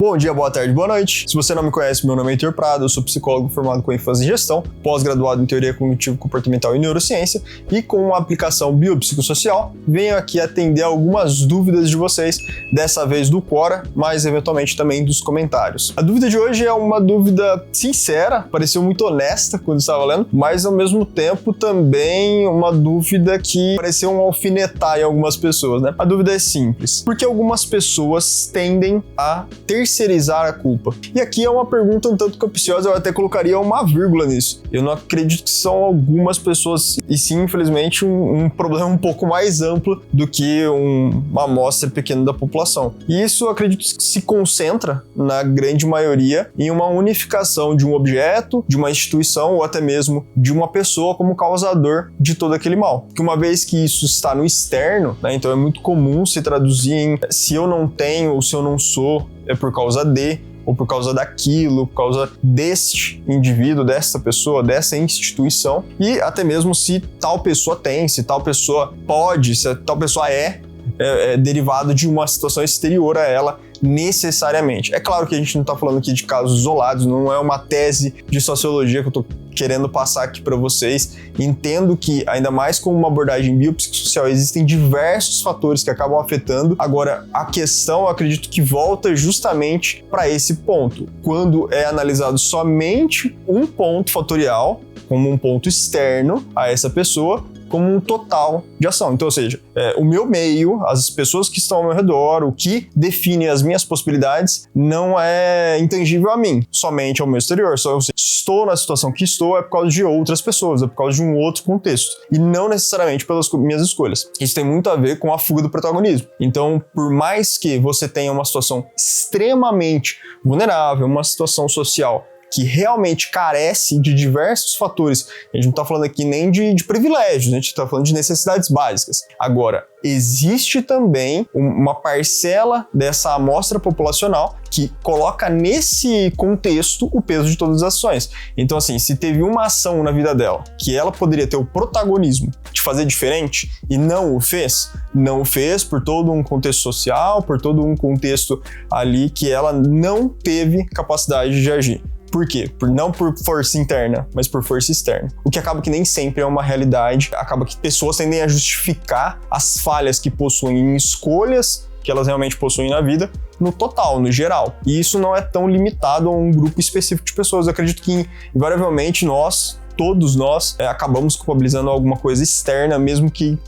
Bom dia, boa tarde, boa noite. Se você não me conhece, meu nome é Heitor Prado, eu sou psicólogo formado com ênfase em gestão, pós-graduado em teoria cognitivo-comportamental e neurociência e com uma aplicação biopsicossocial, venho aqui atender algumas dúvidas de vocês, dessa vez do Quora, mas eventualmente também dos comentários. A dúvida de hoje é uma dúvida sincera, pareceu muito honesta quando estava lendo, mas ao mesmo tempo também uma dúvida que pareceu um alfinetar em algumas pessoas, né? A dúvida é simples. Por que algumas pessoas tendem a terceirizar a culpa? E aqui é uma pergunta um tanto capciosa, eu até colocaria uma vírgula nisso. Eu não acredito que são algumas pessoas, e sim, infelizmente, um problema um pouco mais amplo do que uma amostra pequena da população. E isso, eu acredito que se concentra, na grande maioria, em uma unificação de um objeto, de uma instituição ou até mesmo de uma pessoa como causador de todo aquele mal. Porque uma vez que isso está no externo, né, então é muito comum se traduzir em se eu não tenho ou se eu não sou, é por causa de, ou por causa daquilo, por causa deste indivíduo, dessa pessoa, dessa instituição, e até mesmo se tal pessoa tem, se tal pessoa pode, se tal pessoa é derivado de uma situação exterior a ela necessariamente. É claro que a gente não está falando aqui de casos isolados, não é uma tese de sociologia que eu estou querendo passar aqui para vocês. Entendo que, ainda mais com uma abordagem biopsicossocial, existem diversos fatores que acabam afetando. Agora, a questão, eu acredito que volta justamente para esse ponto. Quando é analisado somente um ponto fatorial, como um ponto externo a essa pessoa, como um total de ação. Então, ou seja, o meu meio, as pessoas que estão ao meu redor, o que define as minhas possibilidades não é intangível a mim, somente ao meu exterior. Só se estou na situação que estou é por causa de outras pessoas, é por causa de um outro contexto, e não necessariamente pelas minhas escolhas. Isso tem muito a ver com a fuga do protagonismo. Então, por mais que você tenha uma situação extremamente vulnerável, uma situação social que realmente carece de diversos fatores. A gente não está falando aqui nem de privilégios, a gente está falando de necessidades básicas. Agora, existe também uma parcela dessa amostra populacional que coloca nesse contexto o peso de todas as ações. Então, assim, se teve uma ação na vida dela que ela poderia ter o protagonismo de fazer diferente e não o fez por todo um contexto social, por todo um contexto ali que ela não teve capacidade de agir. Por quê? Não por força interna, mas por força externa. O que acaba que nem sempre é uma realidade, acaba que pessoas tendem a justificar as falhas que possuem em escolhas que elas realmente possuem na vida, no total, no geral. E isso não é tão limitado a um grupo específico de pessoas. Eu acredito que, invariavelmente, todos nós acabamos culpabilizando alguma coisa externa, mesmo que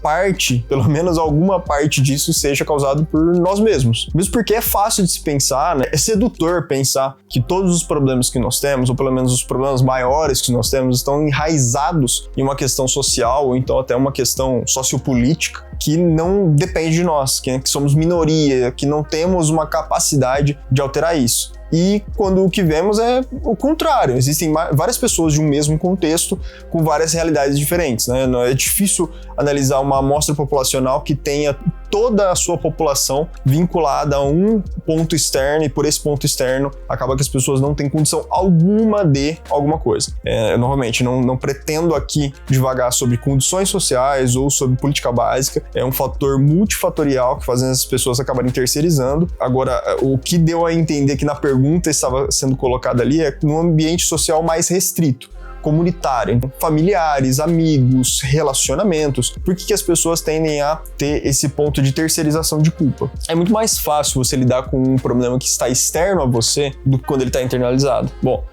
pelo menos alguma parte disso seja causado por nós mesmos. Mesmo porque é fácil de se pensar, né? É sedutor pensar que todos os problemas que nós temos, ou pelo menos os problemas maiores que nós temos, estão enraizados em uma questão social, ou então até uma questão sociopolítica, que não depende de nós, que somos minoria, que não temos uma capacidade de alterar isso. E quando o que vemos é o contrário, existem várias pessoas de um mesmo contexto com várias realidades diferentes, né? É difícil analisar uma amostra populacional que tenha toda a sua população vinculada a um ponto externo, e por esse ponto externo acaba que as pessoas não têm condição alguma de alguma coisa. Novamente, não pretendo aqui divagar sobre condições sociais ou sobre política básica, é um fator multifatorial que faz as pessoas acabarem terceirizando. Agora, o que deu a entender que na pergunta estava sendo colocada ali é num ambiente social mais restrito, comunitário, familiares, amigos, relacionamentos. Por que as pessoas tendem a ter esse ponto de terceirização de culpa? É muito mais fácil você lidar com um problema que está externo a você do que quando ele está internalizado. Bom,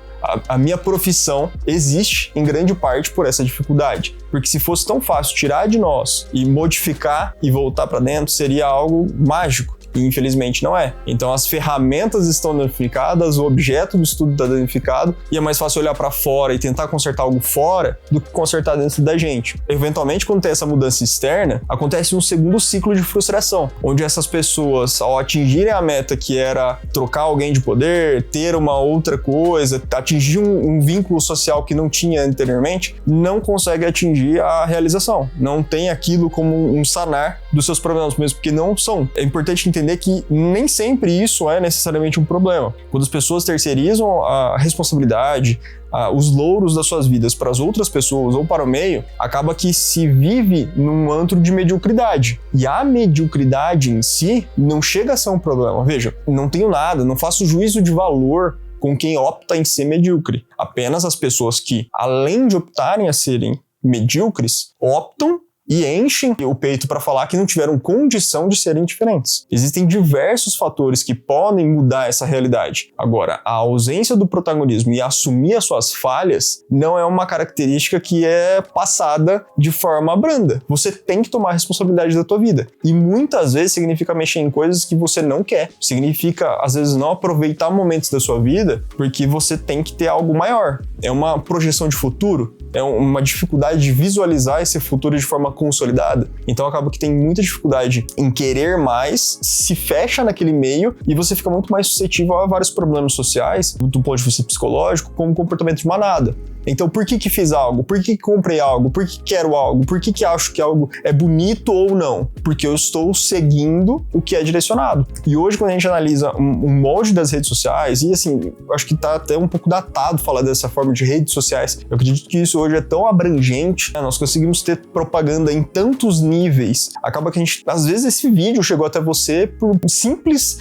a minha profissão existe em grande parte por essa dificuldade, porque se fosse tão fácil tirar de nós e modificar e voltar para dentro, seria algo mágico. E infelizmente não é. Então as ferramentas estão danificadas, o objeto do estudo está danificado, e é mais fácil olhar para fora e tentar consertar algo fora do que consertar dentro da gente. Eventualmente, quando tem essa mudança externa, acontece um segundo ciclo de frustração, onde essas pessoas, ao atingirem a meta que era trocar alguém de poder, ter uma outra coisa, atingir um vínculo social que não tinha anteriormente, não consegue atingir a realização. Não tem aquilo como um sanar dos seus problemas, mesmo porque não são. É importante entender que nem sempre isso é necessariamente um problema. Quando as pessoas terceirizam a responsabilidade, os louros das suas vidas para as outras pessoas ou para o meio, acaba que se vive num antro de mediocridade. E a mediocridade em si não chega a ser um problema. Veja, não tenho nada, não faço juízo de valor com quem opta em ser medíocre. Apenas as pessoas que, além de optarem a serem medíocres, optam e enchem o peito para falar que não tiveram condição de serem diferentes. Existem diversos fatores que podem mudar essa realidade. Agora, a ausência do protagonismo e assumir as suas falhas não é uma característica que é passada de forma branda. Você tem que tomar a responsabilidade da tua vida. E muitas vezes significa mexer em coisas que você não quer. Significa, às vezes, não aproveitar momentos da sua vida porque você tem que ter algo maior. É uma projeção de futuro, é uma dificuldade de visualizar esse futuro de forma consolidada. Então acaba que tem muita dificuldade em querer mais, se fecha naquele meio e você fica muito mais suscetível a vários problemas sociais, do ponto de vista psicológico, como comportamento de manada. Então, por que fiz algo? Por que comprei algo? Por que quero algo? Por que acho que algo é bonito ou não? Porque eu estou seguindo o que é direcionado. E hoje, quando a gente analisa um molde das redes sociais, e assim, acho que tá até um pouco datado falar dessa forma de redes sociais, eu acredito que isso hoje é tão abrangente, né? Nós conseguimos ter propaganda em tantos níveis. Acaba que a gente, às vezes, esse vídeo chegou até você por simples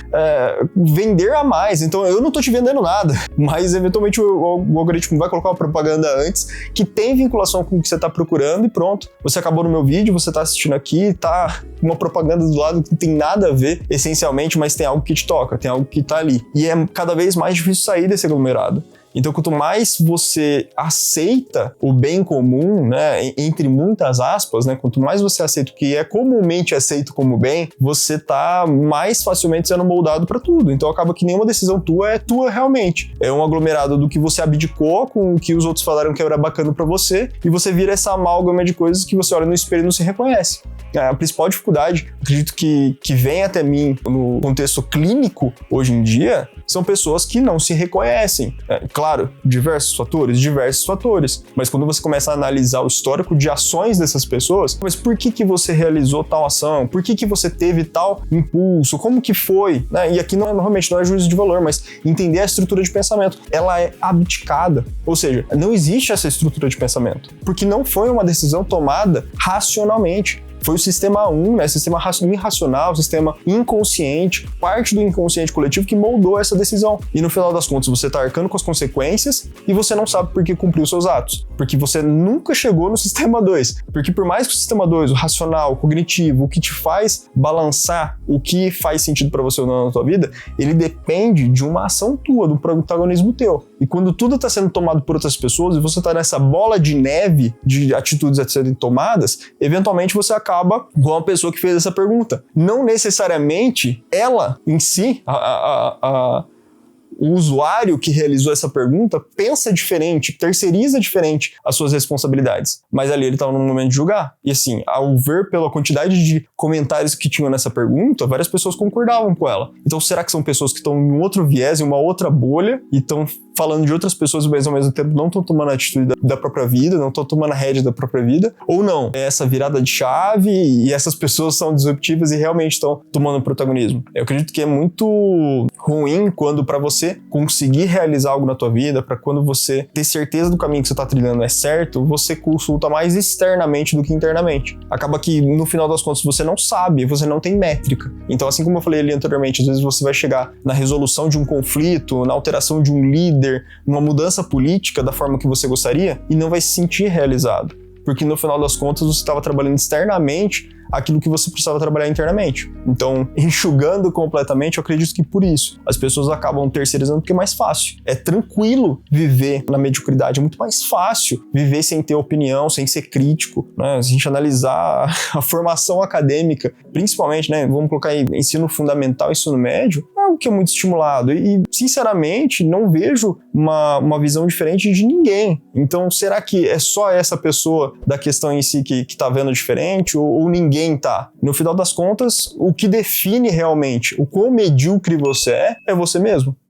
vender a mais. Então, eu não tô te vendendo nada, mas eventualmente o algoritmo vai colocar uma propaganda antes, que tem vinculação com o que você está procurando e pronto. Você acabou no meu vídeo, você está assistindo aqui, tá uma propaganda do lado que não tem nada a ver, essencialmente, mas tem algo que te toca, tem algo que tá ali. E é cada vez mais difícil sair desse aglomerado. Então, quanto mais você aceita o bem comum, né, entre muitas aspas, né, quanto mais você aceita o que é comumente aceito como bem, você tá mais facilmente sendo moldado para tudo. Então, acaba que nenhuma decisão tua é tua realmente. É um aglomerado do que você abdicou com o que os outros falaram que era bacana para você, e você vira essa amálgama de coisas que você olha no espelho e não se reconhece. A principal dificuldade, acredito que vem até mim no contexto clínico hoje em dia, são pessoas que não se reconhecem. Claro, diversos fatores, mas quando você começa a analisar o histórico de ações dessas pessoas, mas por que você realizou tal ação? Por que você teve tal impulso? Como que foi? E aqui normalmente não é juízo de valor, mas entender a estrutura de pensamento. Ela é abdicada, ou seja, não existe essa estrutura de pensamento, porque não foi uma decisão tomada racionalmente. Foi o sistema 1, né, sistema irracional, sistema inconsciente, parte do inconsciente coletivo que moldou essa decisão. E no final das contas, você está arcando com as consequências e você não sabe por que cumpriu seus atos. Porque você nunca chegou no sistema 2. Porque por mais que o sistema 2, o racional, o cognitivo, o que te faz balançar o que faz sentido para você ou não na tua vida, ele depende de uma ação tua, do protagonismo teu. E quando tudo está sendo tomado por outras pessoas e você está nessa bola de neve de atitudes a serem tomadas, eventualmente você acaba com a pessoa que fez essa pergunta. Não necessariamente ela em si, o usuário que realizou essa pergunta pensa diferente, terceiriza diferente as suas responsabilidades. Mas ali ele estava no momento de julgar. E assim, ao ver pela quantidade de comentários que tinham nessa pergunta, várias pessoas concordavam com ela. Então será que são pessoas que estão em um outro viés, em uma outra bolha, e estão falando de outras pessoas, mas ao mesmo tempo não estão tomando a atitude da própria vida, não estão tomando a rédea da própria vida? Ou não? É essa virada de chave e essas pessoas são disruptivas e realmente estão tomando protagonismo. Eu acredito que é muito ruim quando para você conseguir realizar algo na tua vida, para quando você ter certeza do caminho que você está trilhando é certo, você consulta mais externamente do que internamente. Acaba que no final das contas você não sabe, você não tem métrica. Então, assim como eu falei ali anteriormente, às vezes você vai chegar na resolução de um conflito, na alteração de um líder, numa mudança política da forma que você gostaria e não vai se sentir realizado. Porque no final das contas você estava trabalhando externamente aquilo que você precisava trabalhar internamente. Então, enxugando completamente, eu acredito que por isso as pessoas acabam terceirizando porque é mais fácil. É tranquilo viver na mediocridade, é muito mais fácil viver sem ter opinião, sem ser crítico, né? Se a gente analisar a formação acadêmica, principalmente, né, vamos colocar aí ensino fundamental, ensino médio, é algo que é muito estimulado e, sinceramente, não vejo uma visão diferente de ninguém. Então, será que é só essa pessoa da questão em si que tá vendo diferente ou ninguém tá? No final das contas, o que define realmente o quão medíocre você é você mesmo.